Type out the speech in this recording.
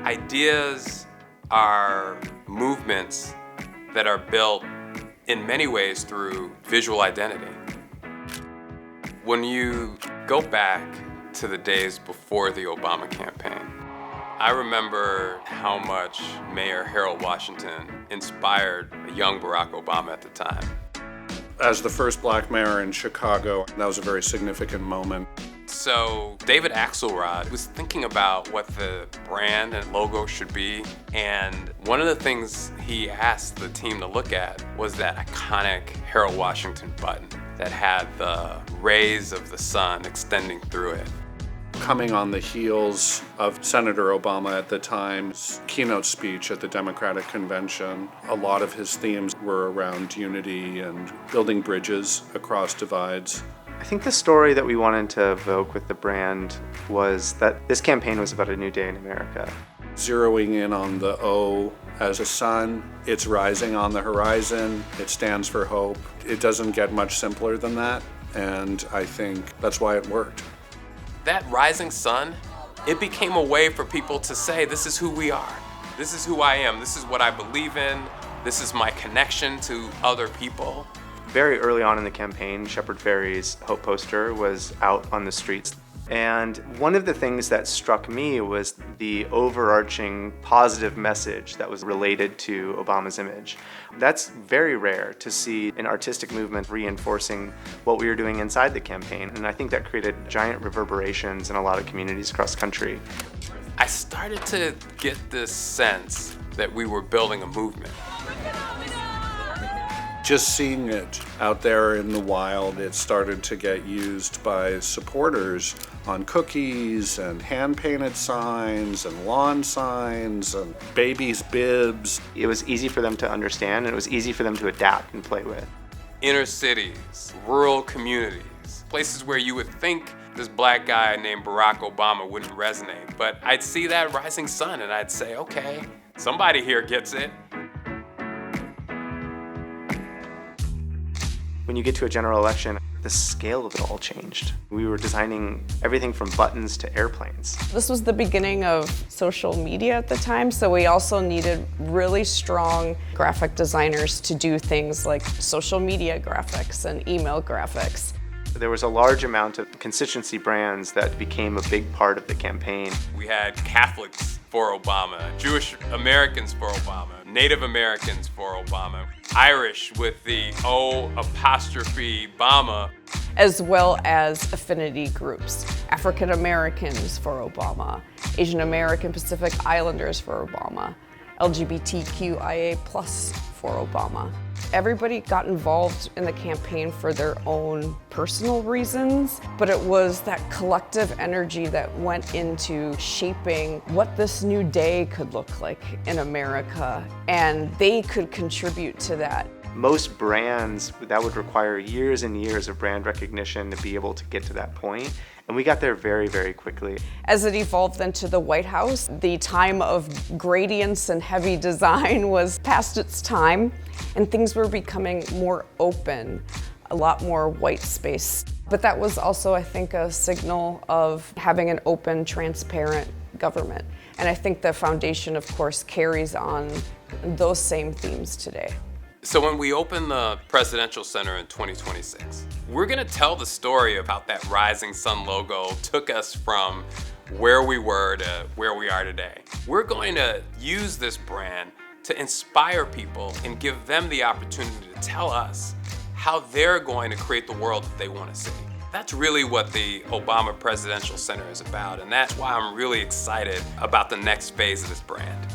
Ideas are movements that are built in many ways through visual identity. When you go back to the days before the Obama campaign, I remember how much Mayor Harold Washington inspired a young Barack Obama at the time. As the first black mayor in Chicago, that was a very significant moment. So David Axelrod was thinking about what the brand and logo should be, and one of the things he asked the team to look at was that iconic Harold Washington button that had the rays of the sun extending through it. Coming on the heels of Senator Obama at the time's keynote speech at the Democratic Convention, a lot of his themes were around unity and building bridges across divides. I think the story that we wanted to evoke with the brand was that this campaign was about a new day in America. Zeroing in on the O as a sun, it's rising on the horizon, it stands for hope. It doesn't get much simpler than that, and I think that's why it worked. That rising sun, it became a way for people to say, this is who we are. This is who I am. This is what I believe in. This is my connection to other people. Very early on in the campaign, Shepard Fairey's Hope poster was out on the streets. And one of the things that struck me was the overarching positive message that was related to Obama's image. That's very rare to see an artistic movement reinforcing what we were doing inside the campaign. And I think that created giant reverberations in a lot of communities across the country. I started to get this sense that we were building a movement. Just seeing it out there in the wild, it started to get used by supporters on cookies and hand-painted signs and lawn signs and babies' bibs. It was easy for them to understand, and it was easy for them to adapt and play with. Inner cities, rural communities, places where you would think this black guy named Barack Obama wouldn't resonate. But I'd see that rising sun and I'd say, okay, somebody here gets it. When you get to a general election, the scale of it all changed. We were designing everything from buttons to airplanes. This was the beginning of social media at the time, so we also needed really strong graphic designers to do things like social media graphics and email graphics. There was a large amount of constituency brands that became a big part of the campaign. We had Catholics for Obama, Jewish Americans for Obama, Native Americans for Obama, Irish with the O''Bama, as well as affinity groups, African Americans for Obama, Asian American Pacific Islanders for Obama, LGBTQIA+ for Obama. Everybody got involved in the campaign for their own personal reasons, but it was that collective energy that went into shaping what this new day could look like in America, and they could contribute to that. Most brands, that would require years and years of brand recognition to be able to get to that point. And we got there very, very quickly. As it evolved into the White House, the time of gradients and heavy design was past its time, and things were becoming more open, a lot more white space. But that was also, I think, a signal of having an open, transparent government. And I think the foundation, of course, carries on those same themes today. So when we open the Presidential Center in 2026, we're gonna tell the story of how that rising sun logo took us from where we were to where we are today. We're going to use this brand to inspire people and give them the opportunity to tell us how they're going to create the world that they want to see. That's really what the Obama Presidential Center is about, and that's why I'm really excited about the next phase of this brand.